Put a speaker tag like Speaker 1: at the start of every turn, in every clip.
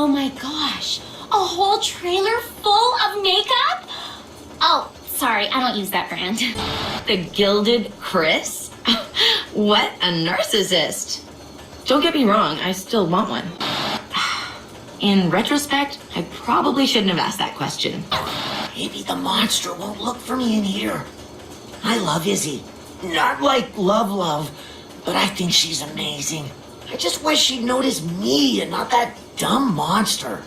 Speaker 1: Oh my gosh, a whole trailer full of makeup? Oh, sorry, I don't use that brand.
Speaker 2: The Gilded Chris? What a narcissist. Don't get me wrong, I still want one. In retrospect, I probably shouldn't have asked that question.
Speaker 3: Maybe the monster won't look for me in here. I love Izzy. Not like love, but I think she's amazing. I just wish she'd notice me and not that dumb monster.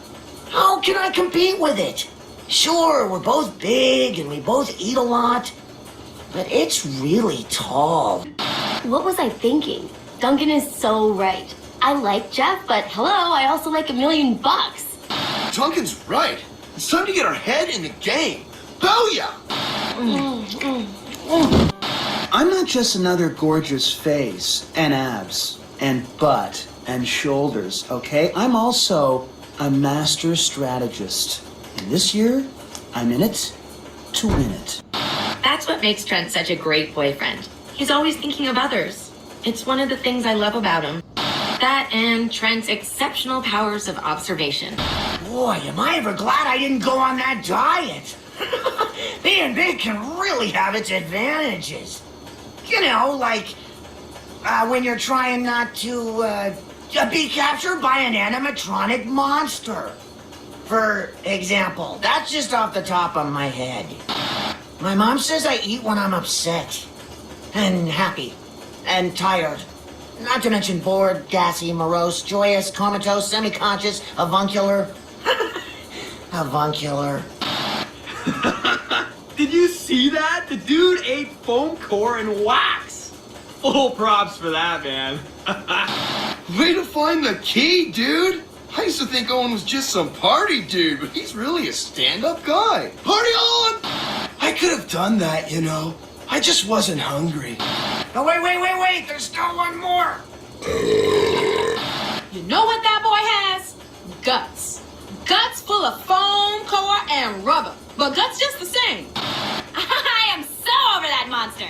Speaker 3: How can I compete with it? Sure, we're both big and we both eat a lot, but it's really tall.
Speaker 1: What was I thinking? Duncan is so right. I like Jeff, but hello, I also like $1,000,000.
Speaker 4: Duncan's right. It's time to get our head in the game. Booyah!
Speaker 5: I'm not just another gorgeous face and abs and butt and shoulders, okay? I'm also a master strategist. And this year, I'm in it to win it.
Speaker 2: That's what makes Trent such a great boyfriend. He's always thinking of others. It's one of the things I love about him. That and Trent's exceptional powers of observation.
Speaker 3: Boy, am I ever glad I didn't go on that diet. Being big can really have its advantages. You know, like when you're trying not to be captured by an animatronic monster. For example, that's just off the top of my head. My mom says I eat when I'm upset and happy and tired. Not to mention bored, gassy, morose, joyous, comatose, semi-conscious, avuncular. Avuncular.
Speaker 6: Did you see that? The dude ate foam core and wax. Full props for that, man.
Speaker 4: Way to find the key, dude. I used to think Owen was just some party dude, but he's really a stand-up guy. Party on! I could have done that, you know. I just wasn't hungry.
Speaker 3: Oh, wait. There's still one more.
Speaker 7: You know what that boy has? Guts. Guts full of foam, core, and rubber. But guts just the same.
Speaker 1: I am so over that monster.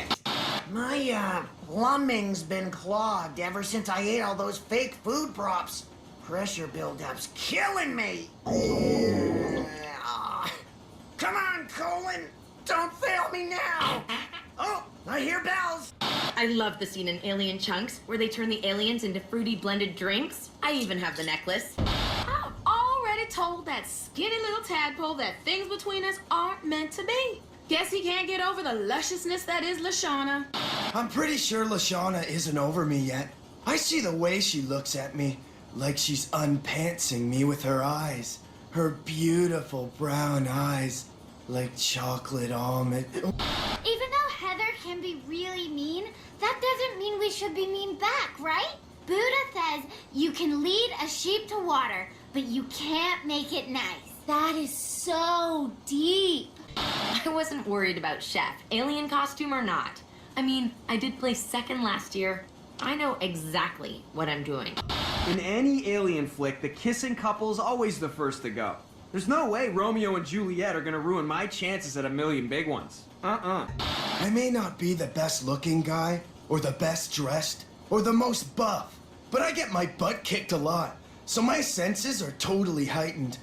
Speaker 3: My, plumbing's been clogged ever since I ate all those fake food props. Pressure buildup's killing me. Come on, Colin. Don't fail me now. Oh, I hear bells.
Speaker 2: I love the scene in Alien Chunks where they turn the aliens into fruity blended drinks. I even have the necklace.
Speaker 7: I've already told that skinny little tadpole that things between us aren't meant to be. Guess he can't get over the lusciousness that is Lashana.
Speaker 8: I'm pretty sure Lashana isn't over me yet. I see the way she looks at me, like she's unpantsing me with her eyes. Her beautiful brown eyes, like chocolate almond.
Speaker 9: Even though Heather can be really mean, that doesn't mean we should be mean back, right? Buddha says you can lead a sheep to water, but you can't make it nice.
Speaker 1: That is so deep.
Speaker 2: I wasn't worried about Chef, alien costume or not. I mean, I did play second last year. I know exactly what I'm doing.
Speaker 6: In any alien flick, the kissing couple's always the first to go. There's no way Romeo and Juliet are gonna ruin my chances at $1,000,000 big ones.
Speaker 8: I may not be the best looking guy, or the best dressed, or the most buff, but I get my butt kicked a lot, so my senses are totally heightened.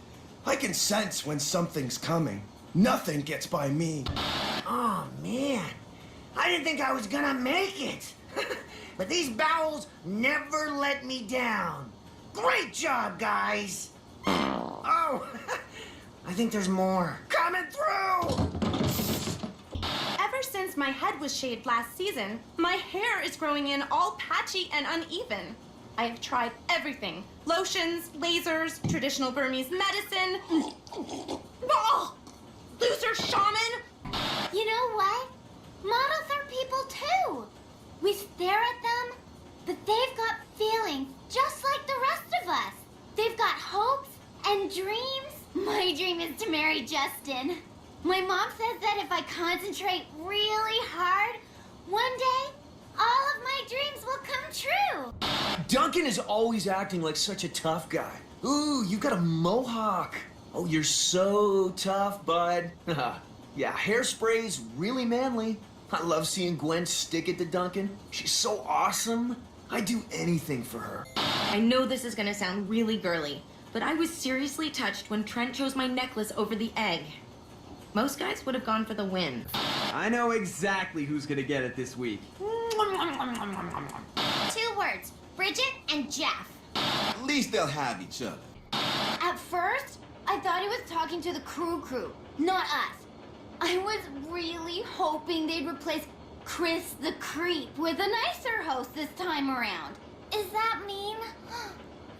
Speaker 8: I can sense when something's coming. Nothing gets by me.
Speaker 3: Oh, man. I didn't think I was gonna make it. But these bowels never let me down. Great job, guys. Oh, I think there's more. Coming through!
Speaker 7: Ever since my head was shaved last season, my hair is growing in all patchy and uneven. I have tried everything. Lotions, lasers, traditional Burmese medicine. Oh, loser shaman!
Speaker 9: You know what? Models are people too. We stare at them, but they've got feelings just like the rest of us. They've got hopes and dreams. My dream is to marry Justin. My mom says that if I concentrate really hard, one day, all of my dreams will come true.
Speaker 10: Duncan is always acting like such a tough guy. Ooh, you've got a mohawk. Oh, you're so tough, bud. Yeah, hairspray's really manly. I love seeing Gwen stick it to Duncan. She's so awesome. I'd do anything for her.
Speaker 2: I know this is gonna sound really girly, but I was seriously touched when Trent chose my necklace over the egg. Most guys would have gone for the win.
Speaker 6: I know exactly who's gonna get it this week.
Speaker 9: 2 words, Bridget and Jeff.
Speaker 11: At least they'll have each other.
Speaker 9: At first, I thought he was talking to the crew, not us. I was really hoping they'd replace Chris the Creep with a nicer host this time around. Is that mean?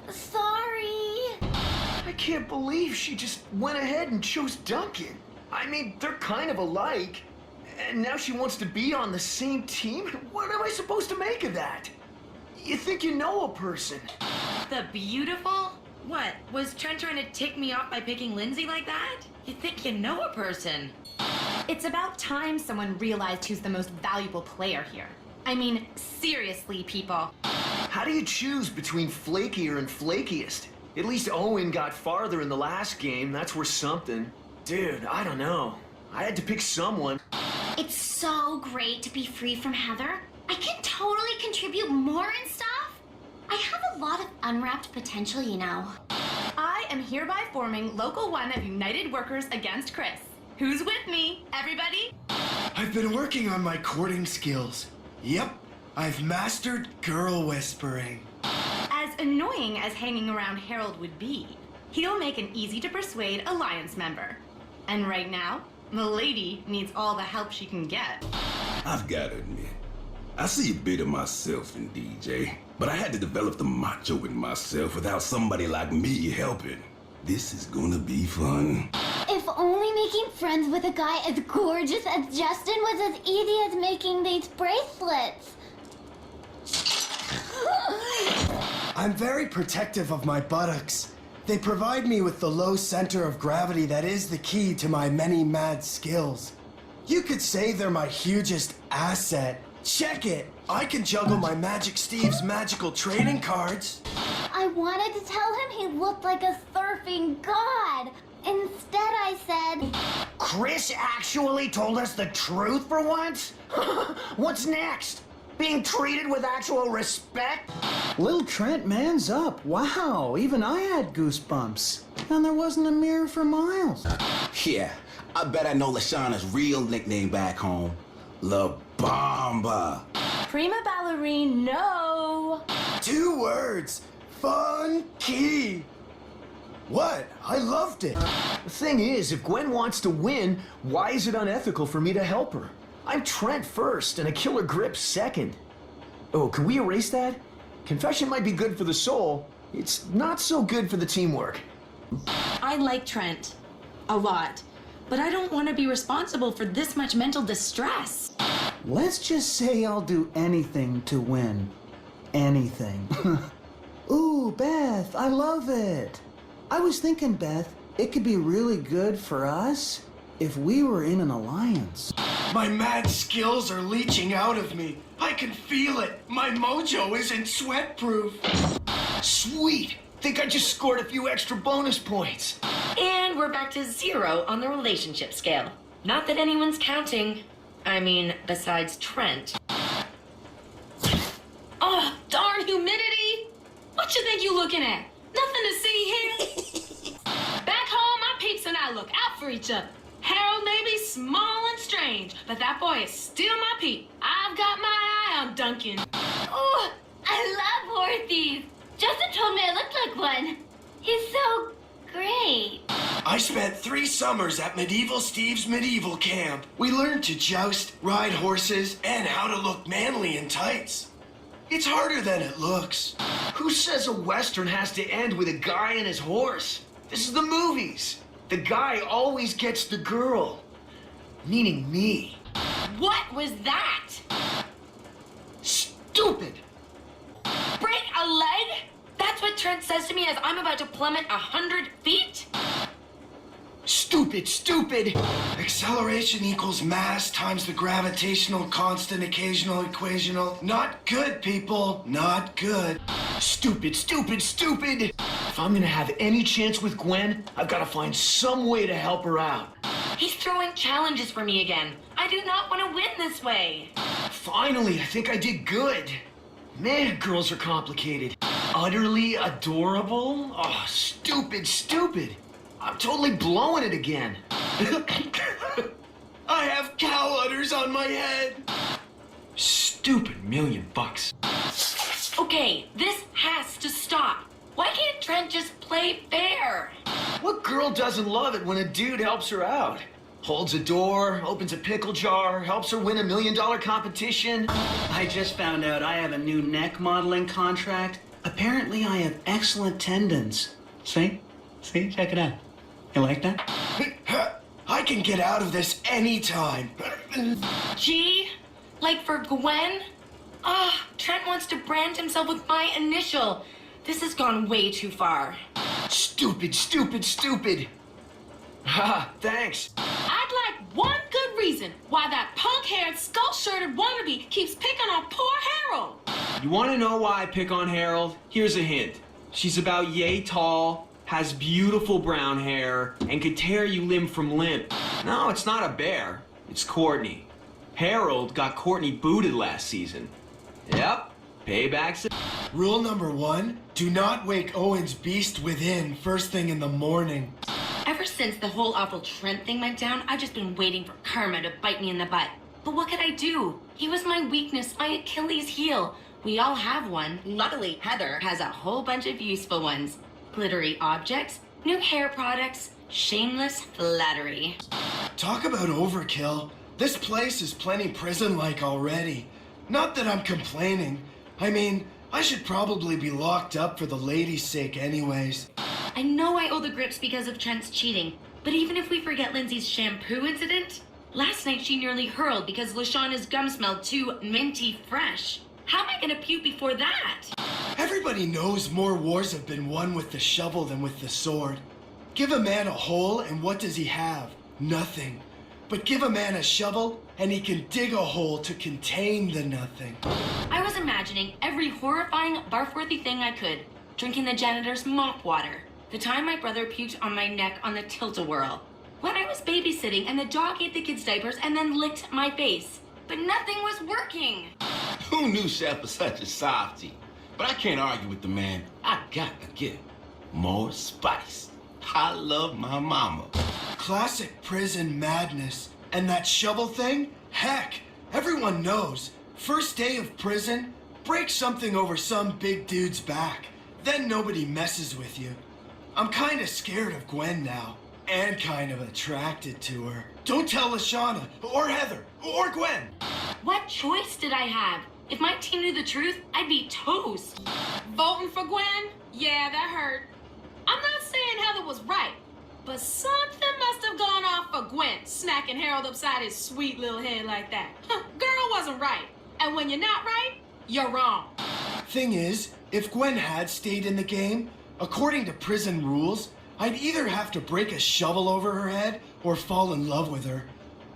Speaker 9: Sorry.
Speaker 10: I can't believe she just went ahead and chose Duncan. I mean, they're kind of alike. And now she wants to be on the same team? What am I supposed to make of that? You think you know a person.
Speaker 2: The beautiful? What, was Trent trying to tick me off by picking Lindsay like that? You think you know a person.
Speaker 7: It's about time someone realized who's the most valuable player here. I mean, seriously, people.
Speaker 10: How do you choose between flakier and flakiest? At least Owen got farther in the last game, that's worth something. Dude, I don't know. I had to pick someone.
Speaker 1: It's so great to be free from Heather. I can totally contribute more and stuff. I have a lot of unwrapped potential, you know.
Speaker 7: I am hereby forming Local 1 of United Workers Against Chris. Who's with me, everybody?
Speaker 8: I've been working on my courting skills. Yep, I've mastered girl whispering.
Speaker 7: As annoying as hanging around Harold would be, he'll make an easy-to-persuade Alliance member. And right now, Milady needs all the help she can get.
Speaker 12: I've got to admit, I see a bit of myself in DJ, but I had to develop the macho in myself without somebody like me helping. This is gonna be fun.
Speaker 9: If only making friends with a guy as gorgeous as Justin was as easy as making these bracelets.
Speaker 8: I'm very protective of my buttocks. They provide me with the low center of gravity that is the key to my many mad skills. You could say they're my hugest asset. Check it! I can juggle my Magic Steve's magical trading cards.
Speaker 9: I wanted to tell him he looked like a surfing god. Instead, I said,
Speaker 3: Chris actually told us the truth for once? What's next? Being treated with actual respect?
Speaker 5: Little Trent, man's up. Wow, even I had goosebumps. And there wasn't a mirror for miles.
Speaker 11: Yeah, I bet I know Lashana's real nickname back home. La Bamba.
Speaker 7: Prima ballerine, no!
Speaker 8: 2 words. Funky. What? I loved it.
Speaker 10: The thing is, if Gwen wants to win, why is it unethical for me to help her? I'm Trent first and a killer grip second. Oh, can we erase that? Confession might be good for the soul. It's not so good for the teamwork.
Speaker 2: I like Trent. A lot. But I don't want to be responsible for this much mental distress.
Speaker 5: Let's just say I'll do anything to win. Anything. Ooh, Beth, I love it. I was thinking, Beth, it could be really good for us if we were in an alliance.
Speaker 8: My mad skills are leaching out of me. I can feel it. My mojo isn't sweat-proof.
Speaker 10: Sweet! Think I just scored a few extra bonus points.
Speaker 2: And we're back to 0 on the relationship scale. Not that anyone's counting. I mean, besides Trent. Oh, darn humidity! What you think you looking at? Nothing to see here. Back home, my peeps and I look out for each other. Harold may be small and strange, but that boy is still my peep. I've got my eye on Duncan.
Speaker 9: oh, I love horses. Justin told me I looked like one. He's so great.
Speaker 8: I spent 3 summers at Medieval Steve's medieval camp. We learned to joust, ride horses, and how to look manly in tights. It's harder than it looks.
Speaker 10: Who says a Western has to end with a guy and his horse? This is the movies. The guy always gets the girl. Meaning me.
Speaker 2: What was that?
Speaker 10: Stupid!
Speaker 2: Break a leg? That's what Trent says to me as I'm about to plummet 100 feet?
Speaker 10: Stupid, stupid!
Speaker 8: Acceleration equals mass times the gravitational constant occasional equational. Not good, people. Not good.
Speaker 10: Stupid, stupid, stupid! If I'm gonna have any chance with Gwen, I've gotta find some way to help her out.
Speaker 2: He's throwing challenges for me again. I do not want to win this way.
Speaker 10: Finally, I think I did good. Man, girls are complicated. utterly adorable? Oh, stupid, stupid. I'm totally blowing it again.
Speaker 8: I have cow udders on my head.
Speaker 6: Stupid $1,000,000.
Speaker 2: Okay, this has to stop. Why can't Trent just play fair?
Speaker 10: What girl doesn't love it when a dude helps her out? Holds a door, opens a pickle jar, helps her win $1 million competition.
Speaker 5: I just found out I have a new neck modeling contract. Apparently I have excellent tendons. See? See? Check it out. You like that?
Speaker 8: I can get out of this anytime.
Speaker 2: G? Like for Gwen? Ah, Trent wants to brand himself with my initial. This has gone way too far.
Speaker 8: Stupid, stupid, stupid.
Speaker 10: Ha, thanks.
Speaker 7: I'd like one good reason why that punk-haired, skull-shirted wannabe keeps picking on poor Harold.
Speaker 6: You want to know why I pick on Harold? Here's a hint. She's about yay tall, has beautiful brown hair, and could tear you limb from limb. No, it's not a bear. It's Courtney. Harold got Courtney booted last season. Yep, payback's a...
Speaker 8: Rule number 1, do not wake Owen's beast within first thing in the morning.
Speaker 2: Ever since the whole awful Trent thing went down, I've just been waiting for karma to bite me in the butt. But what could I do? He was my weakness, my Achilles heel. We all have one. Luckily, Heather has a whole bunch of useful ones. Glittery objects, new hair products, shameless flattery.
Speaker 8: Talk about overkill. This place is plenty prison-like already. Not that I'm complaining. I mean, I should probably be locked up for the lady's sake anyways.
Speaker 2: I know I owe the grips because of Trent's cheating, but even if we forget Lindsay's shampoo incident, last night she nearly hurled because Lashawna's gum smelled too minty fresh. How am I gonna puke before that?
Speaker 8: Everybody knows more wars have been won with the shovel than with the sword. Give a man a hole and what does he have? Nothing. But give a man a shovel and he can dig a hole to contain the nothing.
Speaker 2: I was imagining every horrifying, barf-worthy thing I could. Drinking the janitor's mop water. The time my brother puked on my neck on the tilt-a-whirl. When I was babysitting and the dog ate the kids' diapers and then licked my face. But nothing was working.
Speaker 11: Who knew Chef was such a softie? But I can't argue with the man. I got to get more spice. I love my mama.
Speaker 8: Classic prison madness. And that shovel thing? Heck, everyone knows. First day of prison, break something over some big dude's back. Then nobody messes with you. I'm kinda scared of Gwen now. And kind of attracted to her. Don't tell Lashawna, or Heather, or Gwen.
Speaker 2: What choice did I have? If my team knew the truth, I'd be toast.
Speaker 7: Voting for Gwen? Yeah, that hurt. I'm not saying Heather was right, but something must have gone off for Gwen, smacking Harold upside his sweet little head like that. Girl wasn't right. And when you're not right, you're wrong.
Speaker 8: Thing is, if Gwen had stayed in the game, according to prison rules, I'd either have to break a shovel over her head or fall in love with her.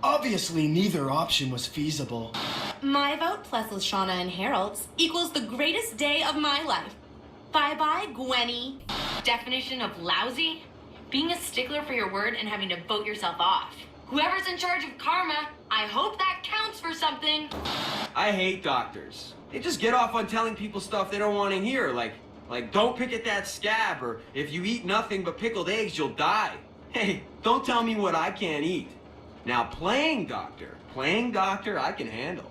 Speaker 8: Obviously, neither option was feasible.
Speaker 7: My vote plus Lashawna and Harold's equals the greatest day of my life. Bye-bye, Gwenny.
Speaker 2: Definition of lousy? Being a stickler for your word and having to vote yourself off. Whoever's in charge of karma, I hope that counts for something.
Speaker 6: I hate doctors. They just get off on telling people stuff they don't want to hear, like don't pick at that scab, or if you eat nothing but pickled eggs, you'll die. Hey, don't tell me what I can't eat. Now playing doctor, I can handle.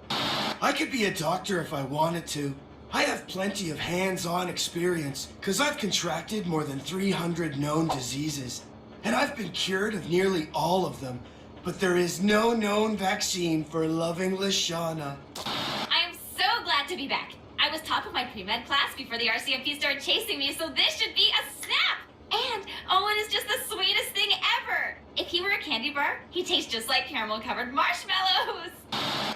Speaker 8: I could be a doctor if I wanted to. I have plenty of hands-on experience, because I've contracted more than 300 known diseases. And I've been cured of nearly all of them. But there is no known vaccine for loving Lashawna.
Speaker 1: I am so glad to be back. I was top of my pre-med class before the RCMP started chasing me, so this should be a snap! And Owen is just the sweetest thing ever! If he were a candy bar, he'd taste just like caramel-covered marshmallows!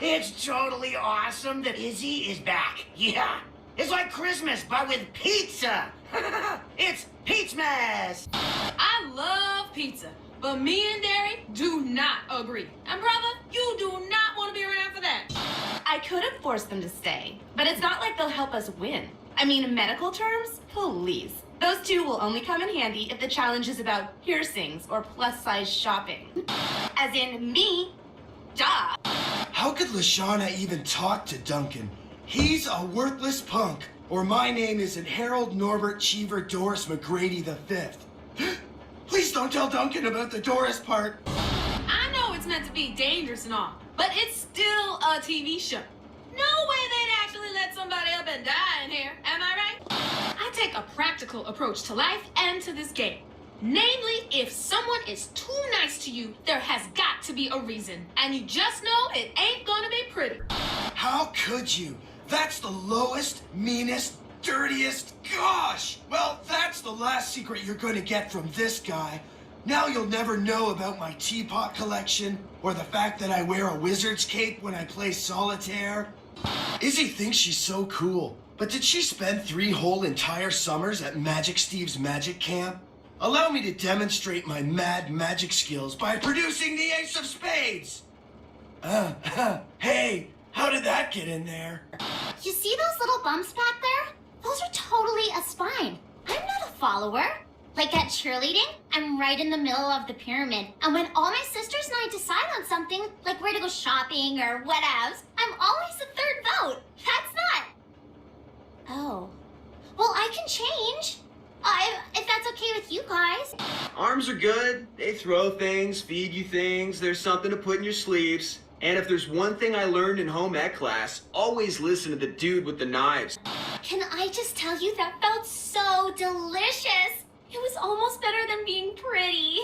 Speaker 3: It's totally awesome that Izzy is back. Yeah, it's like Christmas, but with pizza. It's Pizzamas.
Speaker 7: I love pizza, but me and Derry do not agree. And brother, you do not want to be around for that. I could have forced them to stay, but it's not like they'll help us win. I mean, in medical terms, please. Those two will only come in handy if the challenge is about piercings or plus-size shopping. As in me, duh.
Speaker 8: How could Lashawna even talk to Duncan? He's a worthless punk. or my name isn't Harold Norbert Cheever Doris McGrady V. Please don't tell Duncan about the Doris part.
Speaker 13: I know it's meant to be dangerous and all, but it's still a TV show. No way they'd actually let somebody up and die in here, am I right? I take a practical approach to life and to this game. Namely, if someone is too nice to you, there has got to be a reason. And you just know it ain't gonna be pretty.
Speaker 8: How could you? That's the lowest, meanest, dirtiest. Gosh! Well, that's the last secret you're gonna get from this guy. Now you'll never know about my teapot collection, or the fact that I wear a wizard's cape when I play solitaire. Izzy thinks she's so cool, but did she spend 3 whole entire summers at Magic Steve's magic camp? Allow me to demonstrate my mad magic skills by producing the Ace of Spades! Hey, how did that get in there?
Speaker 9: You see those little bumps back there? Those are totally a spine. I'm not a follower. Like at cheerleading, I'm right in the middle of the pyramid. And when all my sisters and I decide on something, like where to go shopping or whatevs, I'm always the third vote. That's not... Oh. Well, I can change. If that's okay with you guys.
Speaker 6: Arms are good. They throw things, feed you things. There's something to put in your sleeves. And if there's one thing I learned in home ec class, always listen to the dude with the knives.
Speaker 9: Can I just tell you that felt so delicious? It was almost better than being pretty.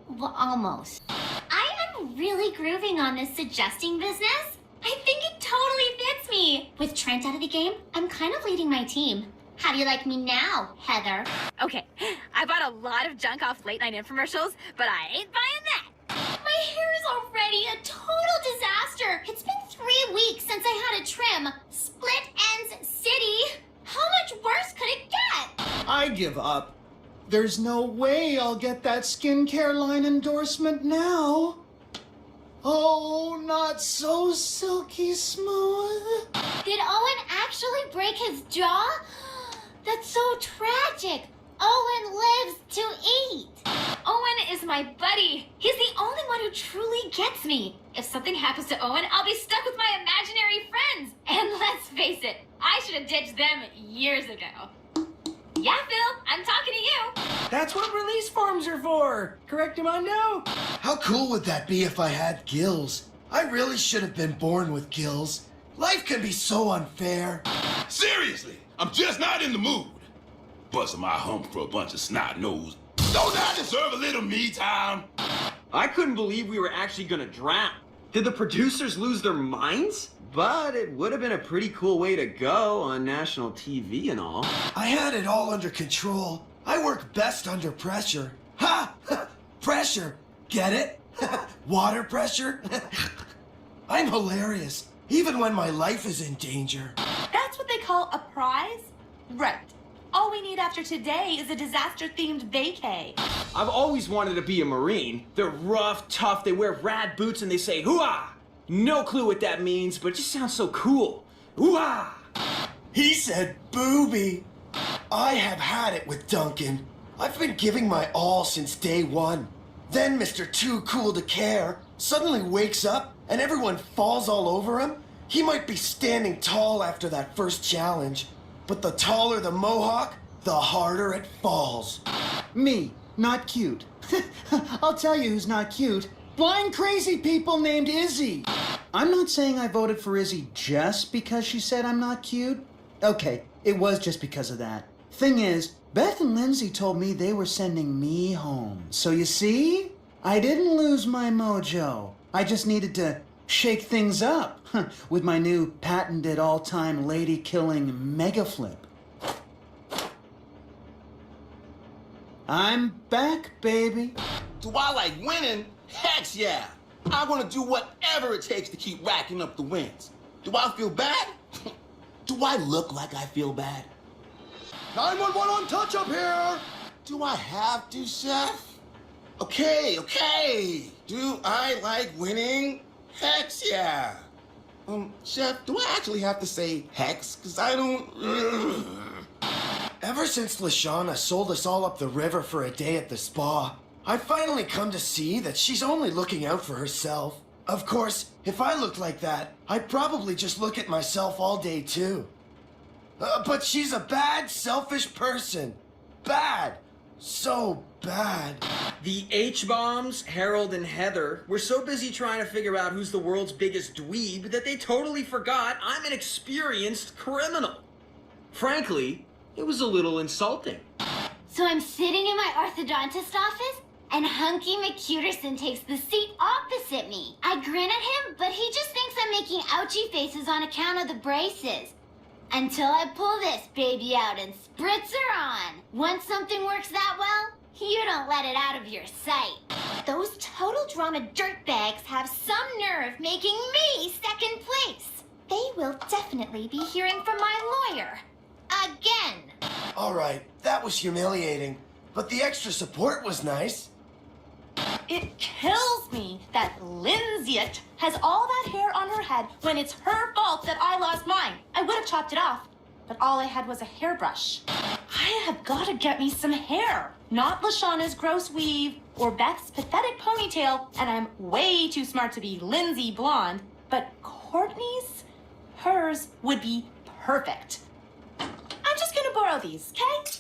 Speaker 9: Well, almost. I am really grooving on this suggesting business. I think it totally fits me. With Trent out of the game, I'm kind of leading my team. How do you like me now, Heather?
Speaker 1: Okay, I bought a lot of junk off late night infomercials, but I ain't buying that.
Speaker 9: My hair is already a total disaster. It's been 3 weeks since I had a trim. Split ends city. How much worse could it get?
Speaker 5: I give up. There's no way I'll get that skincare line endorsement now. Oh, not so silky smooth.
Speaker 9: Did Owen actually break his jaw? That's so tragic. Owen lives to eat.
Speaker 1: Owen is my buddy. He's the only one who truly gets me. If something happens to Owen, I'll be stuck with my imaginary friends. And let's face it, I should have ditched them years ago. Yeah, Phil, I'm talking to you.
Speaker 10: That's what release forms are for. Correct, Amundo?
Speaker 8: How cool would that be if I had gills? I really should have been born with gills. Life can be so unfair.
Speaker 12: Seriously, I'm just not in the mood. Busting my hump for a bunch of snot nose. Don't I deserve a little me time?
Speaker 6: I couldn't believe we were actually gonna drown. Did the producers lose their minds? But it would have been a pretty cool way to go on national TV and all.
Speaker 8: I had it all under control. I work best under pressure. Ha! Pressure. Get it? Water pressure? I'm hilarious, even when my life is in danger.
Speaker 7: That's what they call a prize? Right. All we need after today is a disaster-themed vacay.
Speaker 6: I've always wanted to be a Marine. They're rough, tough, they wear rad boots and they say hoo-ah! No clue what that means, but it just sounds so cool. Hoo-ah!
Speaker 8: He said booby. I have had it with Duncan. I've been giving my all since day one. Then Mr. Too Cool to Care suddenly wakes up and everyone falls all over him. He might be standing tall after that first challenge, but the taller the mohawk, the harder it falls.
Speaker 5: Me, not cute. I'll tell you who's not cute. Blind crazy people named Izzy. I'm not saying I voted for Izzy just because she said I'm not cute. Okay, it was just because of that. Thing is, Beth and Lindsay told me they were sending me home. So you see, I didn't lose my mojo. I just needed to shake things up with my new patented all-time lady-killing mega flip. I'm back, baby.
Speaker 11: Do I like winning? Heck yeah! I want to do whatever it takes to keep racking up the wins. Do I feel bad? Do I look like I feel bad?
Speaker 8: 911 on touch up here!
Speaker 11: Do I have to, Chef? Okay. Do I like winning? Heck yeah! Chef, do I actually have to say hex? Because I don't...
Speaker 8: Ever since Lashana sold us all up the river for a day at the spa, I've finally come to see that she's only looking out for herself. Of course, if I looked like that, I'd probably just look at myself all day too. But she's a bad, selfish person. Bad. So bad.
Speaker 6: The H-bombs, Harold and Heather, were so busy trying to figure out who's the world's biggest dweeb that they totally forgot I'm an experienced criminal. Frankly, it was a little insulting.
Speaker 9: So I'm sitting in my orthodontist office, and Hunky McCuterson takes the seat opposite me. I grin at him, but he just thinks I'm making ouchy faces on account of the braces. Until I pull this baby out and spritz her on. Once something works that well, you don't let it out of your sight. Those total drama dirtbags have some nerve making me second place. They will definitely be hearing from my lawyer. Again.
Speaker 8: All right, that was humiliating. But the extra support was nice.
Speaker 7: It kills me that Lindsay has all that hair on her head when it's her fault that I lost mine. I would have chopped it off, but all I had was a hairbrush. I have got to get me some hair. Not Lashawna's gross weave or Beth's pathetic ponytail, and I'm way too smart to be Lindsay blonde, but Courtney's, hers would be perfect. I'm just gonna borrow these, okay?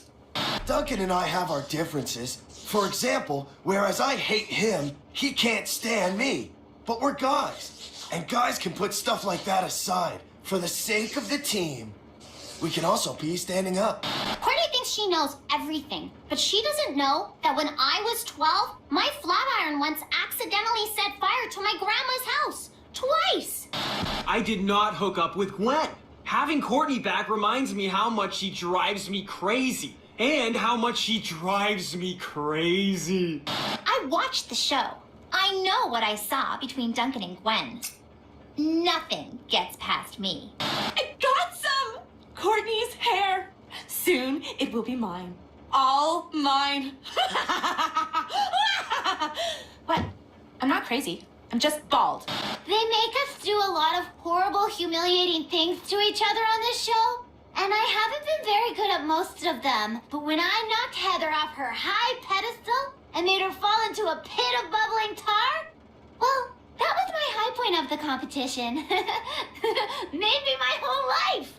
Speaker 8: Duncan and I have our differences. For example, whereas I hate him, he can't stand me. But we're guys, and guys can put stuff like that aside for the sake of the team. We can also be standing up.
Speaker 9: Courtney thinks she knows everything, but she doesn't know that when I was 12, my flat iron once accidentally set fire to my grandma's house. Twice!
Speaker 6: I did not hook up with Gwen. Having Courtney back reminds me how much she drives me crazy. And how much she drives me crazy.
Speaker 9: I watched the show. I know what I saw between Duncan and Gwen. Nothing gets past me.
Speaker 7: I got some! Courtney's hair. Soon it will be mine. All mine. But I'm not crazy. I'm just bald.
Speaker 9: They make us do a lot of horrible, humiliating things to each other on this show. And I haven't been very good at most of them. But when I knocked Heather off her high pedestal and made her fall into a pit of bubbling tar, well, that was my high point of the competition. Maybe my whole life.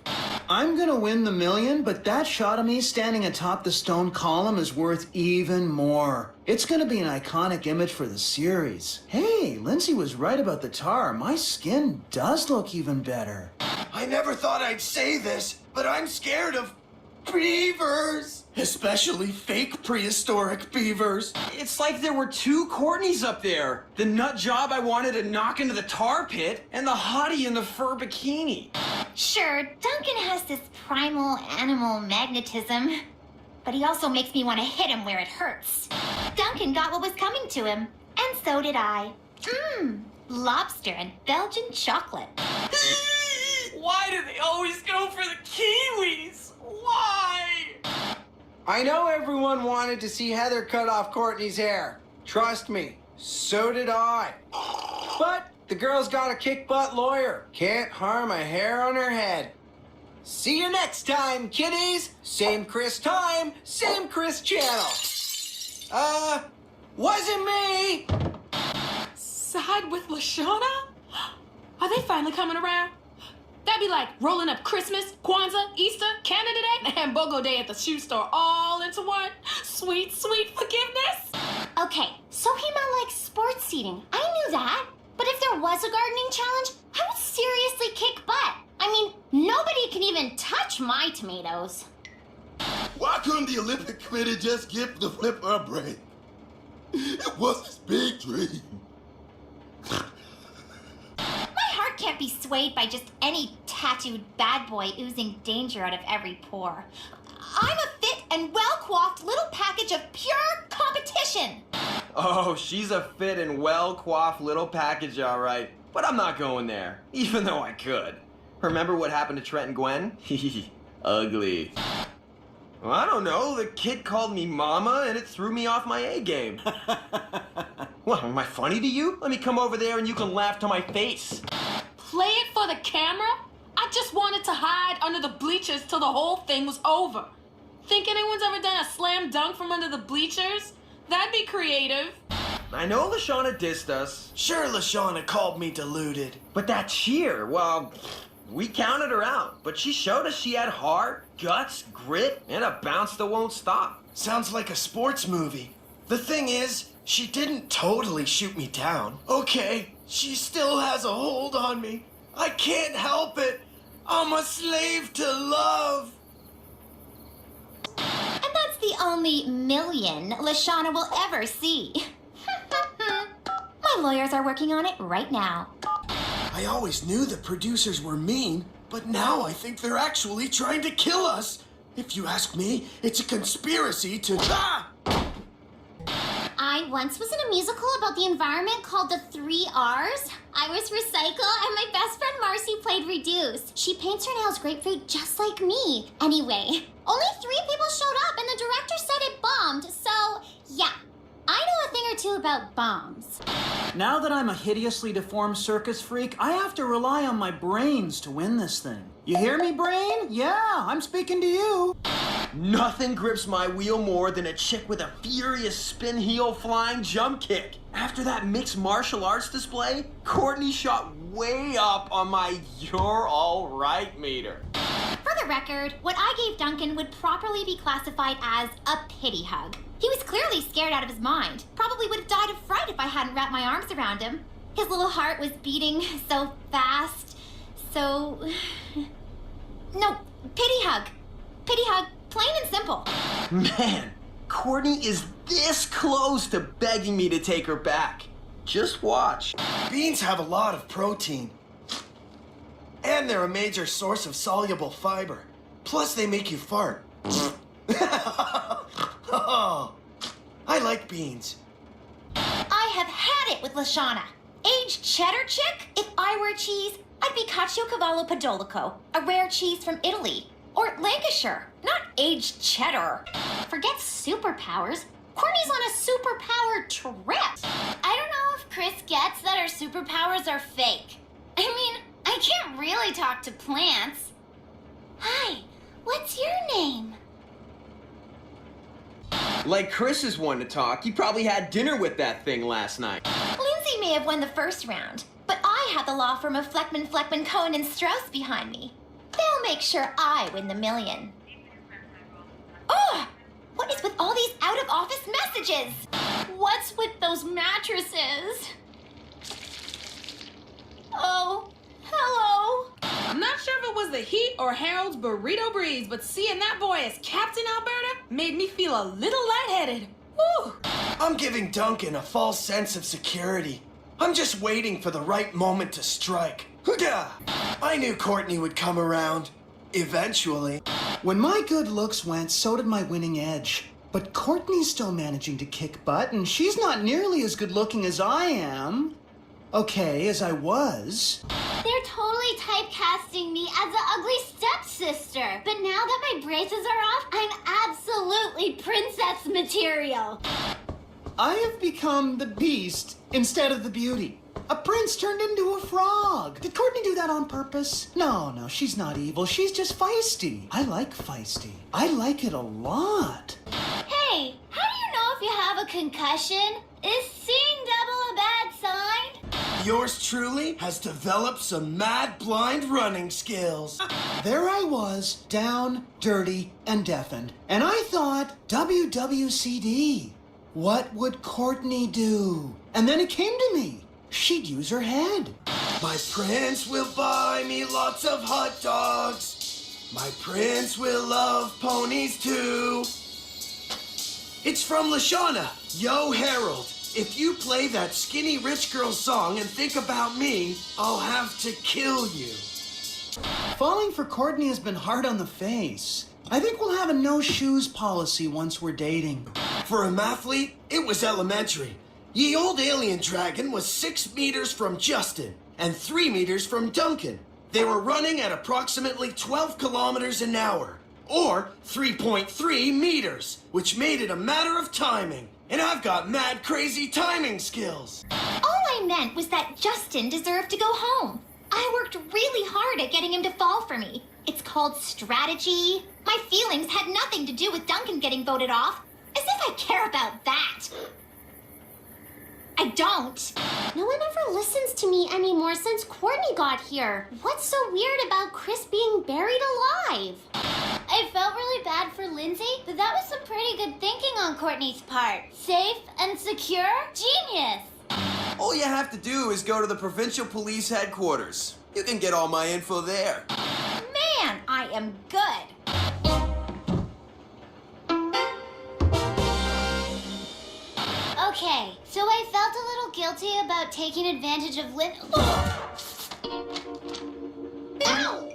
Speaker 5: I'm gonna win the million, but that shot of me standing atop the stone column is worth even more. It's gonna be an iconic image for the series. Hey, Lindsay was right about the tar. My skin does look even better.
Speaker 8: I never thought I'd say this, but I'm scared of beavers. Especially fake prehistoric beavers.
Speaker 6: It's like there were two Courtneys up there. The nut job I wanted to knock into the tar pit, and the hottie in the fur bikini.
Speaker 9: Sure, Duncan has this primal animal magnetism, but he also makes me want to hit him where it hurts. Duncan got what was coming to him, and so did I. Lobster and Belgian chocolate.
Speaker 6: Why do they always go for the Kiwis? Why?
Speaker 10: I know everyone wanted to see Heather cut off Courtney's hair. Trust me, so did I. But the girl's got a kick-butt lawyer. Can't harm a hair on her head. See you next time, kiddies. Same Chris time, same Chris channel. Wasn't me.
Speaker 13: Side with Lashawna? Are they finally coming around? That'd be like rolling up Christmas, Kwanzaa, Easter, Canada Day, and BOGO Day at the shoe store all into one. Sweet, sweet forgiveness.
Speaker 9: Okay, so he meant like sports seating. I knew that. But if there was a gardening challenge, I would seriously kick butt. I mean, nobody can even touch my tomatoes.
Speaker 11: Why couldn't the Olympic Committee just give the flipper a break? It was his big dream.
Speaker 9: My heart can't be swayed by just any tattooed bad boy oozing danger out of every pore. I'm a fit and well-coiffed little package of pure competition.
Speaker 6: Oh, she's a fit and well-coiffed little package, all right. But I'm not going there, even though I could. Remember what happened to Trent and Gwen? Ugly. Well, I don't know. The kid called me mama, and it threw me off my A game. What, am I funny to you? Let me come over there and you can laugh to my face.
Speaker 13: Play it for the camera? I just wanted to hide under the bleachers till the whole thing was over. Think anyone's ever done a slam dunk from under the bleachers? That'd be creative.
Speaker 6: I know Lashawna dissed us.
Speaker 8: Sure, Lashawna called me deluded.
Speaker 6: But that cheer, well,
Speaker 10: We counted her out, but she showed us she had heart, guts, grit, and a bounce that won't stop.
Speaker 8: Sounds like a sports movie. The thing is, she didn't totally shoot me down. Okay, she still has a hold on me. I can't help it. I'm a slave to love.
Speaker 9: And that's the only million Lashana will ever see. My lawyers are working on it right now.
Speaker 8: I always knew the producers were mean, but now I think they're actually trying to kill us. If you ask me, it's a conspiracy to... Ah!
Speaker 9: I once was in a musical about the environment called The 3 R's. I was Recycle, and my best friend Marcy played Reduce. She paints her nails grapefruit just like me. Anyway, only 3 people showed up, and the director said it bombed, so yeah. I know a thing or two about bombs.
Speaker 5: Now that I'm a hideously deformed circus freak, I have to rely on my brains to win this thing. You hear me, brain? Yeah, I'm speaking to you.
Speaker 10: Nothing grips my wheel more than a chick with a furious spin heel flying jump kick. After that mixed martial arts display, Courtney shot way up on my "you're all right" meter.
Speaker 9: For the record, what I gave Duncan would properly be classified as a pity hug. He was clearly scared out of his mind. Probably would have died of fright if I hadn't wrapped my arms around him. His little heart was beating so fast, so... No, pity hug. Pity hug, plain and simple.
Speaker 10: Man, Courtney is this close to begging me to take her back. Just watch.
Speaker 8: Beans have a lot of protein. And they're a major source of soluble fiber. Plus, they make you fart. Oh, I like beans.
Speaker 9: I have had it with Lashana. Aged cheddar chick? If I were cheese, I'd be Caciocavallo Podolico, a rare cheese from Italy. Or Lancashire, not aged cheddar. Forget superpowers. Courtney's on a superpower trip. I don't know if Chris gets that our superpowers are fake. I mean, I can't really talk to plants. Hi, what's your name?
Speaker 10: Like Chris is one to talk. You probably had dinner with that thing last night.
Speaker 9: Lindsay may have won the first round, but I have the law firm of Fleckman, Cohen, and Strauss behind me. They'll make sure I win the million. Ugh! What is with all these out-of-office messages? What's with those mattresses? Oh, hello.
Speaker 13: I'm not sure if it was the heat or Harold's burrito breeze, but seeing that boy as Captain Alberta made me feel a little lightheaded. Woo!
Speaker 8: I'm giving Duncan a false sense of security. I'm just waiting for the right moment to strike. Hoodah! I knew Courtney would come around. Eventually.
Speaker 5: When my good looks went, so did my winning edge. But Courtney's still managing to kick butt, and she's not nearly as good looking as I am. Okay, as I was.
Speaker 9: They're totally typecasting me as the ugly stepsister. But now that my braces are off, I'm absolutely princess material.
Speaker 5: I have become the beast instead of the beauty. A prince turned into a frog. Did Courtney do that on purpose? No, she's not evil. She's just feisty. I like feisty. I like it a lot.
Speaker 9: Hey, how do you know if you have a concussion? Is seeing double a bad sign?
Speaker 8: Yours truly has developed some mad blind running skills.
Speaker 5: There I was, down, dirty, and deafened. And I thought, WWCD. What would Courtney do? And then it came to me. She'd use her head.
Speaker 8: My prince will buy me lots of hot dogs. My prince will love ponies too. It's from Lashana. Yo, Harold, if you play that skinny rich girl song and think about me, I'll have to kill you.
Speaker 5: Falling for Courtney has been hard on the face. I think we'll have a no-shoes policy once we're dating.
Speaker 8: For a mathlete, it was elementary. Ye old alien dragon was 6 meters from Justin and 3 meters from Duncan. They were running at approximately 12 kilometers an hour, or 3.3 meters, which made it a matter of timing. And I've got mad crazy timing skills.
Speaker 9: All I meant was that Justin deserved to go home. I worked really hard at getting him to fall for me. It's called strategy. My feelings had nothing to do with Duncan getting voted off. As if I care about that. I don't. No one ever listens to me anymore since Courtney got here. What's so weird about Chris being buried alive? I felt really bad for Lindsay, but that was some pretty good thinking on Courtney's part. Safe and secure? Genius!
Speaker 10: All you have to do is go to the provincial police headquarters. You can get all my info there.
Speaker 9: Man, I am good. Okay, so I felt a little guilty about taking advantage of Ow!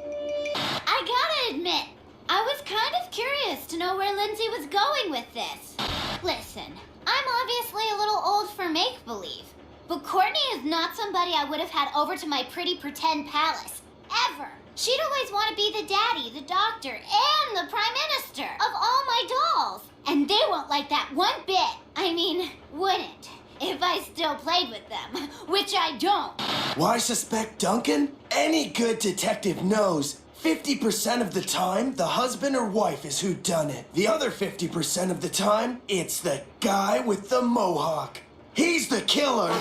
Speaker 9: I gotta admit, I was kind of curious to know where Lindsay was going with this. Listen, I'm obviously a little old for make-believe, but Courtney is not somebody I would have had over to my pretty pretend palace, ever. She'd always want to be the daddy, the doctor, and the prime minister of all my dolls. And they won't like that one bit. I mean, wouldn't, if I still played with them, which I don't.
Speaker 8: Why suspect Duncan? Any good detective knows 50% of the time, the husband or wife is who done it. The other 50% of the time, it's the guy with the mohawk. He's the killer.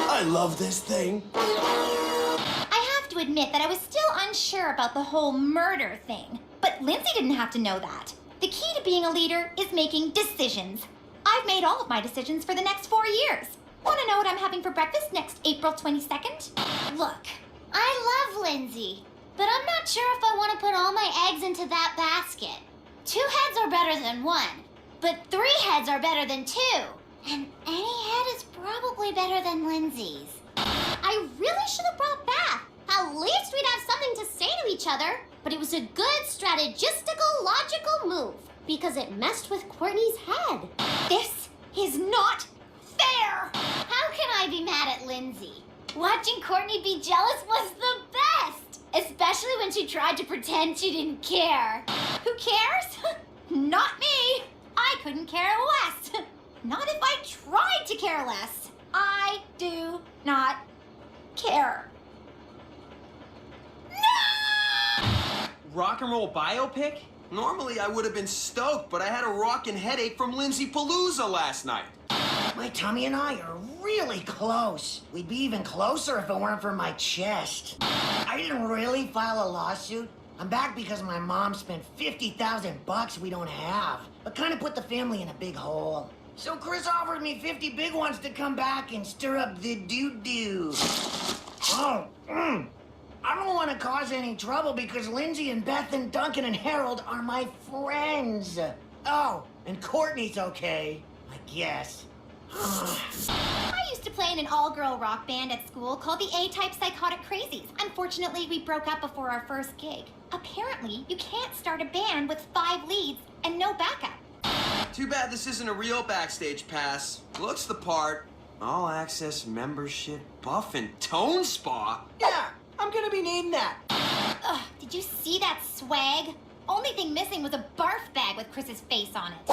Speaker 8: I love this thing.
Speaker 9: I have to admit that I was still unsure about the whole murder thing. But Lindsay didn't have to know that. The key to being a leader is making decisions. I've made all of my decisions for the next 4 years. Want to know what I'm having for breakfast next April 22nd? Look, I love Lindsay, but I'm not sure if I want to put all my eggs into that basket. 2 heads are better than 1, but 3 heads are better than 2. And any head is probably better than Lindsay's. I really should have brought Bath. At least we'd have something to say to each other. But it was a good strategistical, logical move because it messed with Courtney's head. This is not fair. How can I be mad at Lindsay? Watching Courtney be jealous was the best, especially when she tried to pretend she didn't care. Who cares? Not me. I couldn't care less. Not if I tried to care less. I do not care.
Speaker 10: Rock and roll biopic? Normally I would have been stoked, but I had a rockin' headache from Lindsay Palooza last night.
Speaker 3: My tummy and I are really close. We'd be even closer if it weren't for my chest. I didn't really file a lawsuit. I'm back because my mom spent $50,000 we don't have, but kind of put the family in a big hole. So Chris offered me 50 big ones to come back and stir up the doo-doo. I don't want to cause any trouble because Lindsay and Beth and Duncan and Harold are my friends. Oh, and Courtney's okay, I guess.
Speaker 9: I used to play in an all-girl rock band at school called the A-Type Psychotic Crazies. Unfortunately, we broke up before our first gig. Apparently, you can't start a band with 5 leads and no backup.
Speaker 10: Too bad this isn't a real backstage pass. Looks the part. All access membership, buff and tone spa.
Speaker 3: Yeah, I'm gonna be needing that.
Speaker 9: Ugh, did you see that swag? Only thing missing was a barf bag with Chris's face on it.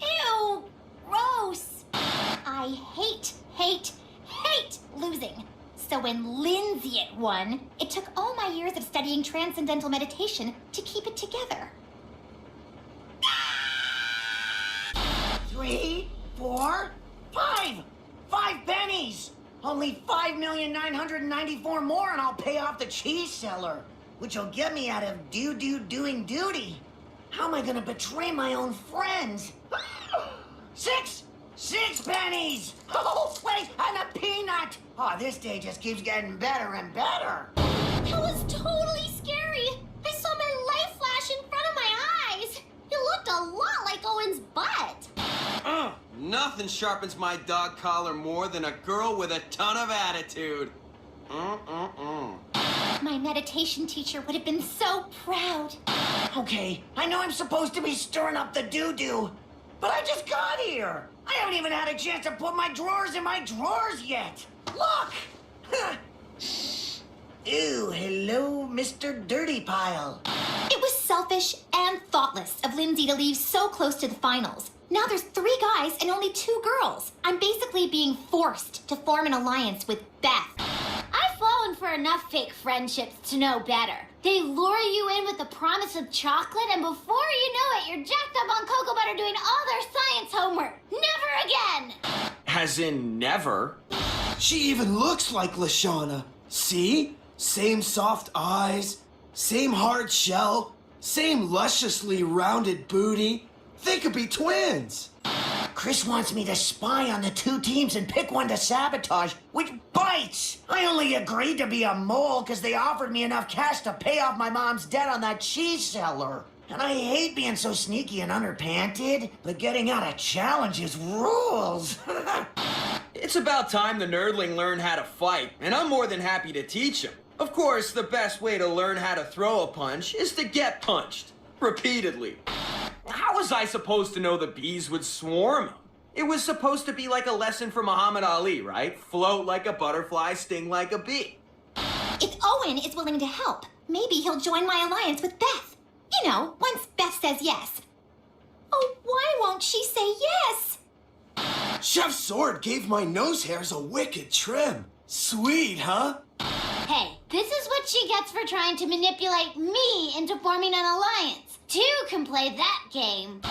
Speaker 9: Ew, gross. I hate losing. So when Lindsay had won, it took all my years of studying transcendental meditation to keep it together.
Speaker 3: 3, 4, 5. 5 pennies. Only 5,994,000 more and I'll pay off the cheese seller, which will get me out of doing duty. How am I gonna betray my own friends? 6 pennies. Oh, wait, and a peanut. Oh, this day just keeps getting better and better.
Speaker 9: That was totally scary. I saw my life flash in front of my eyes. It looked a lot like Owen's butt.
Speaker 10: Nothing sharpens my dog collar more than a girl with a ton of attitude.
Speaker 9: My meditation teacher would have been so proud.
Speaker 3: Okay, I know I'm supposed to be stirring up the doo-doo, but I just got here. I haven't even had a chance to put my drawers in my drawers yet. Look! Ew, hello, Mr. Dirty Pile.
Speaker 9: It was selfish and thoughtless of Lindsay to leave so close to the finals. Now there's 3 guys and only 2 girls. I'm basically being forced to form an alliance with Beth. I've fallen for enough fake friendships to know better. They lure you in with the promise of chocolate, and before you know it, you're jacked up on cocoa butter doing all their science homework. Never again!
Speaker 6: As in never.
Speaker 8: She even looks like Lashana. See? Same soft eyes, same hard shell, same lusciously rounded booty. They could be twins.
Speaker 3: Chris wants me to spy on the two teams and pick one to sabotage, which bites! I only agreed to be a mole because they offered me enough cash to pay off my mom's debt on that cheese seller. And I hate being so sneaky and underpanted, but getting out of challenges rules.
Speaker 6: It's about time the nerdling learned how to fight, and I'm more than happy to teach him. Of course, the best way to learn how to throw a punch is to get punched. Repeatedly. How was I supposed to know the bees would swarm him? It was supposed to be like a lesson from Muhammad Ali, right? Float like a butterfly, sting like a bee.
Speaker 9: If Owen is willing to help, maybe he'll join my alliance with Beth. You know, once Beth says yes. Oh, why won't she say yes?
Speaker 8: Chef Sword gave my nose hairs a wicked trim. Sweet, huh?
Speaker 9: Hey, this is what she gets for trying to manipulate me into forming an alliance. Two can play that game.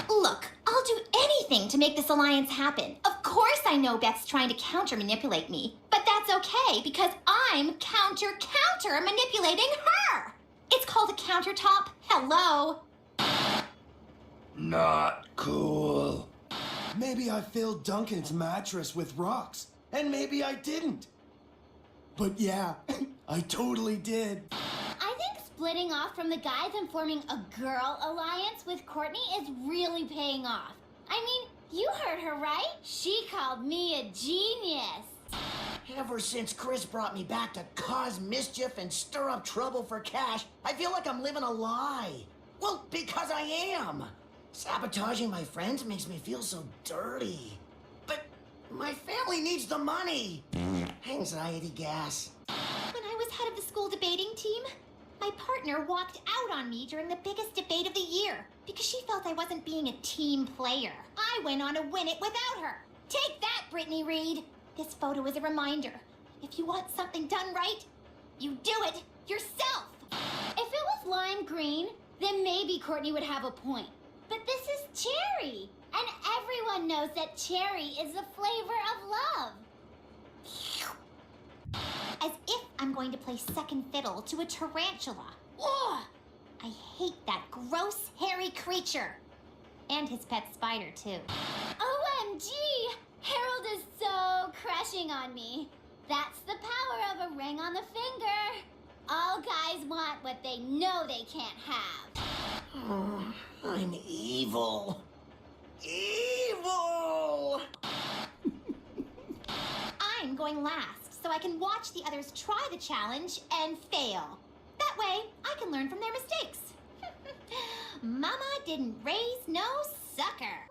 Speaker 9: Look, I'll do anything to make this alliance happen. Of course I know Beth's trying to counter-manipulate me, but that's okay because I'm counter-manipulating her. It's called a countertop. Hello.
Speaker 8: Not cool. Maybe I filled Duncan's mattress with rocks, and maybe I didn't. But yeah, I totally did.
Speaker 9: I think splitting off from the guys and forming a girl alliance with Courtney is really paying off. I mean, you heard her, right? She called me a genius.
Speaker 3: Ever since Chris brought me back to cause mischief and stir up trouble for cash, I feel like I'm living a lie. Well, because I am. Sabotaging my friends makes me feel so dirty. But my family needs the money. Anxiety gas.
Speaker 9: When I was head of the school debating team, my partner walked out on me during the biggest debate of the year because she felt I wasn't being a team player. I went on to win it without her. Take that, Brittany Reed. This photo is a reminder. If you want something done right, you do it yourself. If it was lime green, then maybe Courtney would have a point. But this is cherry, and everyone knows that cherry is the flavor of love. As if I'm going to play second fiddle to a tarantula. Ugh! I hate that gross, hairy creature. And his pet spider, too. OMG! Harold is so crushing on me. That's the power of a ring on the finger. All guys want what they know they can't have.
Speaker 3: Oh, I'm evil. Evil!
Speaker 9: I'm going last, so I can watch the others try the challenge and fail. That way, I can learn from their mistakes. Mama didn't raise no sucker.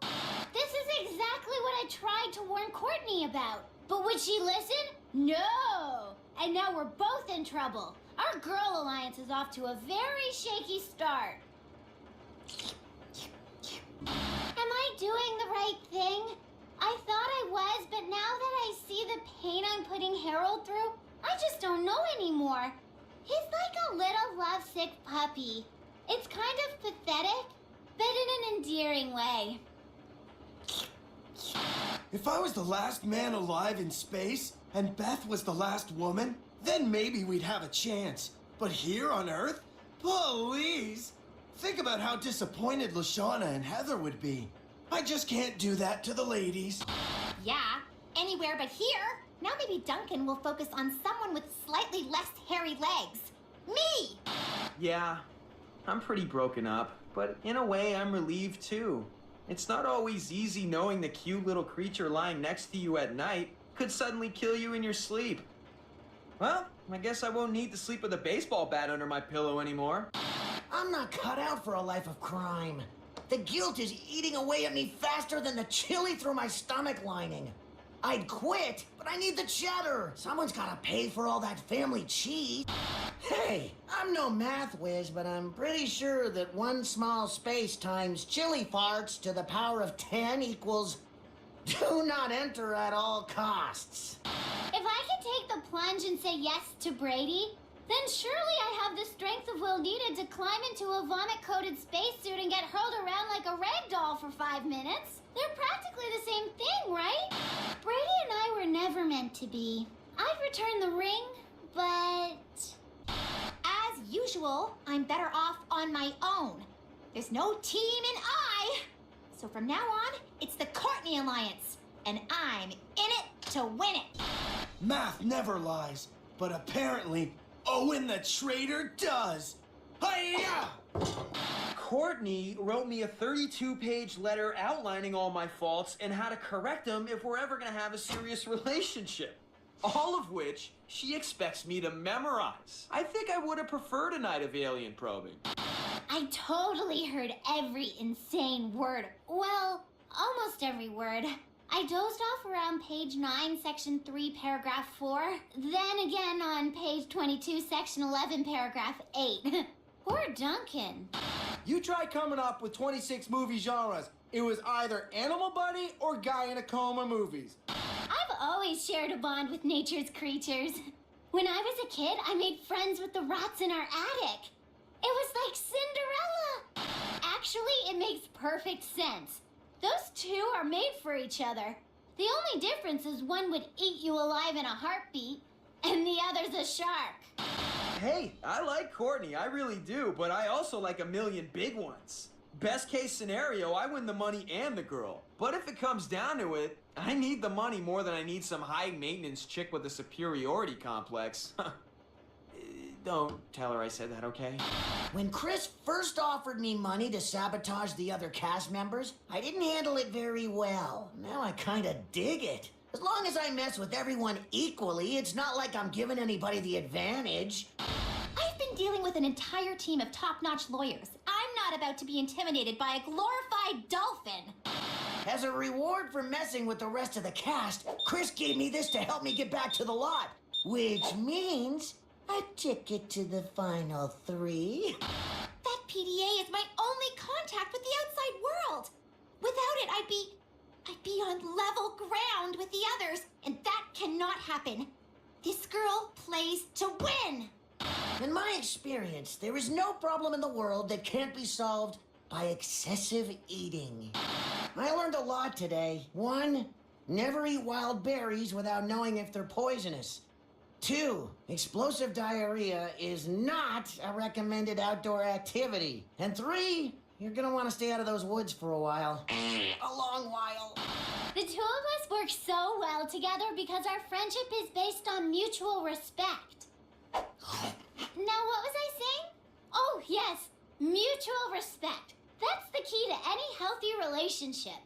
Speaker 9: This is exactly what I tried to warn Courtney about. But would she listen? No! And now we're both in trouble. Our girl alliance is off to a very shaky start. Am I doing the right thing? I thought I was, but now that I see the pain I'm putting Harold through, I just don't know anymore. He's like a little lovesick puppy. It's kind of pathetic, but in an endearing way.
Speaker 8: If I was the last man alive in space, and Beth was the last woman, then maybe we'd have a chance. But here on Earth? Please! Think about how disappointed Lashana and Heather would be. I just can't do that to the ladies.
Speaker 9: Yeah, anywhere but here. Now maybe Duncan will focus on someone with slightly less hairy legs. Me!
Speaker 6: Yeah, I'm pretty broken up, but in a way I'm relieved too. It's not always easy knowing the cute little creature lying next to you at night could suddenly kill you in your sleep. Well, I guess I won't need to sleep with a baseball bat under my pillow anymore.
Speaker 3: I'm not cut out for a life of crime. The guilt is eating away at me faster than the chili through my stomach lining. I'd quit, but I need the cheddar. Someone's gotta pay for all that family cheese. Hey, I'm no math whiz, but I'm pretty sure that one small space times chili farts to the power of 10 equals do not enter at all costs.
Speaker 9: If I can take the plunge and say yes to Brady, then surely I have the strength of will needed to climb into a vomit-coated spacesuit and get hurled around like a rag doll for 5 minutes. They're practically the same thing, right? Brady to be. I'd return the ring, but... As usual, I'm better off on my own. There's no team in I. So from now on, it's the Courtney Alliance. And I'm in it to win it.
Speaker 8: Math never lies, but apparently Owen the traitor does. Hiya!
Speaker 6: Courtney wrote me a 32-page letter outlining all my faults and how to correct them if we're ever gonna have a serious relationship. All of which she expects me to memorize. I think I would have preferred a night of alien probing.
Speaker 9: I totally heard every insane word. Well, almost every word. I dozed off around page 9, section 3, paragraph 4. Then again on page 22, section 11, paragraph 8. Poor Duncan.
Speaker 14: You tried coming up with 26 movie genres. It was either Animal Buddy or Guy in a Coma movies.
Speaker 9: I've always shared a bond with nature's creatures. When I was a kid, I made friends with the rats in our attic. It was like Cinderella. Actually, it makes perfect sense. Those two are made for each other. The only difference is one would eat you alive in a heartbeat, and the other's a shark.
Speaker 6: Hey, I like Courtney, I really do, but I also like a million big ones. Best case scenario, I win the money and the girl. But if it comes down to it, I need the money more than I need some high-maintenance chick with a superiority complex. Don't tell her I said that, okay?
Speaker 3: When Chris first offered me money to sabotage the other cast members, I didn't handle it very well. Now I kinda dig it. As long as I mess with everyone equally, it's not like I'm giving anybody the advantage.
Speaker 9: I've been dealing with an entire team of top-notch lawyers. I'm not about to be intimidated by a glorified dolphin.
Speaker 3: As a reward for messing with the rest of the cast, Chris gave me this to help me get back to the lot. Which means a ticket to the final 3.
Speaker 9: That PDA is my only contact with the outside world. Without it, I'd be on level ground with the others, and that cannot happen. This girl plays to win.
Speaker 3: In my experience, there is no problem in the world that can't be solved by excessive eating. I learned a lot today. 1, never eat wild berries without knowing if they're poisonous. 2, explosive diarrhea is not a recommended outdoor activity. And 3, you're gonna want to stay out of those woods for a while. A long while.
Speaker 9: The two of us work so well together because our friendship is based on mutual respect. Now, what was I saying? Oh, yes, mutual respect. That's the key to any healthy relationship.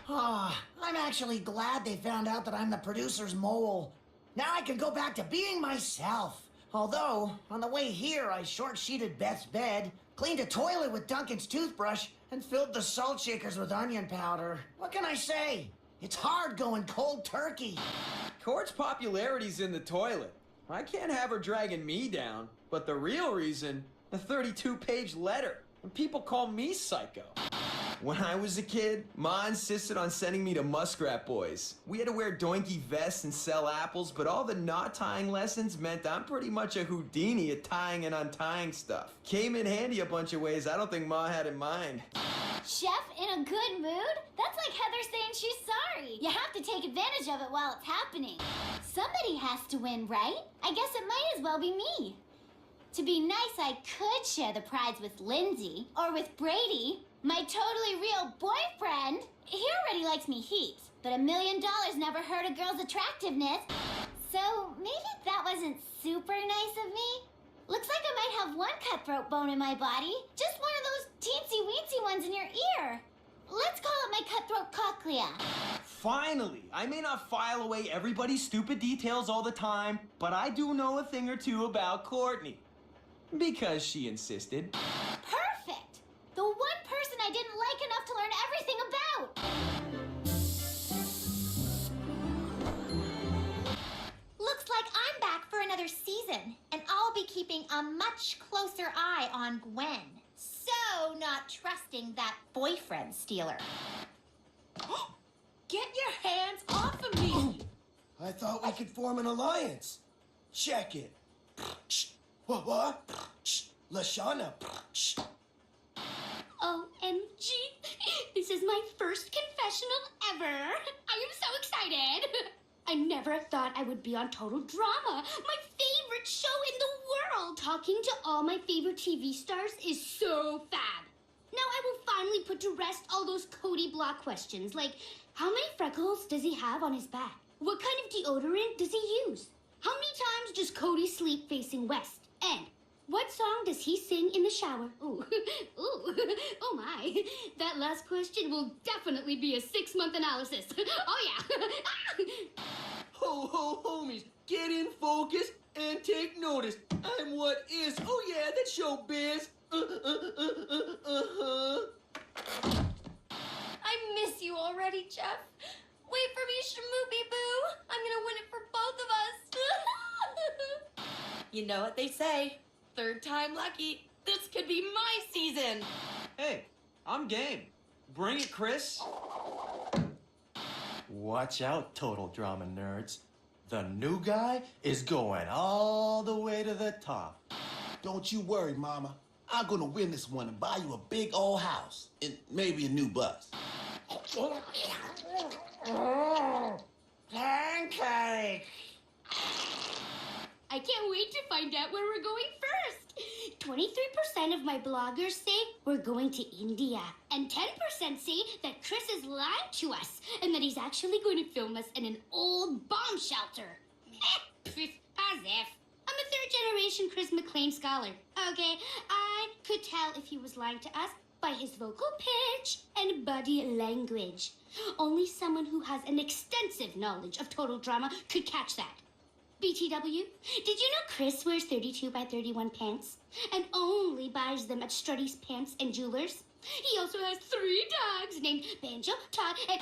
Speaker 3: I'm actually glad they found out that I'm the producer's mole. Now I can go back to being myself. Although, on the way here, I short-sheeted Beth's bed, cleaned a toilet with Duncan's toothbrush, and filled the salt shakers with onion powder. What can I say? It's hard going cold turkey.
Speaker 6: Court's popularity's in the toilet. I can't have her dragging me down. But the real reason, the 32-page letter. And people call me psycho. When I was a kid, Ma insisted on sending me to Muskrat Boys. We had to wear doinky vests and sell apples, but all the knot-tying lessons meant I'm pretty much a Houdini at tying and untying stuff. Came in handy a bunch of ways I don't think Ma had in mind.
Speaker 9: Chef in a good mood? That's like Heather saying she's sorry. You have to take advantage of it while it's happening. Somebody has to win, right? I guess it might as well be me. To be nice, I could share the prize with Lindsay or with Brady, my totally real boyfriend. He already likes me heaps, but $1 million never hurt a girl's attractiveness. So maybe that wasn't super nice of me. Looks like I might have one cutthroat bone in my body. Just one of those teensy-weensy ones in your ear. Let's call it my cutthroat cochlea.
Speaker 6: Finally! I may not file away everybody's stupid details all the time, but I do know a thing or two about Courtney. Because she insisted.
Speaker 9: Perfect! The one person I didn't like enough to learn everything about. Looks like I'm back for another season, and I'll be keeping a much closer eye on Gwen. So not trusting that boyfriend stealer.
Speaker 13: Get your hands off of me!
Speaker 8: I thought we could form an alliance. Check it. What? Lashana.
Speaker 9: OMG! This is my first confessional ever! I am so excited! I never thought I would be on Total Drama, my favorite show in the world. Talking to all my favorite TV stars is so fab. Now I will finally put to rest all those Cody Block questions, like how many freckles does he have on his back? What kind of deodorant does he use? How many times does Cody sleep facing west? And what song does he sing in the shower? Ooh, ooh, oh my. That last question will definitely be a 6-month analysis. Oh yeah.
Speaker 10: Ho ho homies, get in focus and take notice. I'm what is, oh yeah, that showbiz.
Speaker 9: I miss you already, Jeff. Wait for me, Shmoopy Boo. I'm gonna win it for both of us.
Speaker 2: You know what they say. Third time lucky. This could be my season.
Speaker 6: Hey, I'm game. Bring it, Chris.
Speaker 14: Watch out, Total Drama nerds. The new guy is going all the way to the top.
Speaker 11: Don't you worry, Mama. I'm gonna win this one and buy you a big old house and maybe a new bus.
Speaker 3: Pancake!
Speaker 9: I can't wait to find out where we're going first. 23% of my bloggers say we're going to India. And 10% say that Chris is lying to us and that he's actually going to film us in an old bomb shelter. As if. I'm a third-generation Chris McLean scholar. Okay, I could tell if he was lying to us by his vocal pitch and body language. Only someone who has an extensive knowledge of Total Drama could catch that. BTW, did you know Chris wears 32 by 31 pants and only buys them at Strutty's Pants and Jewelers? He also has 3 dogs named Banjo, Todd, and...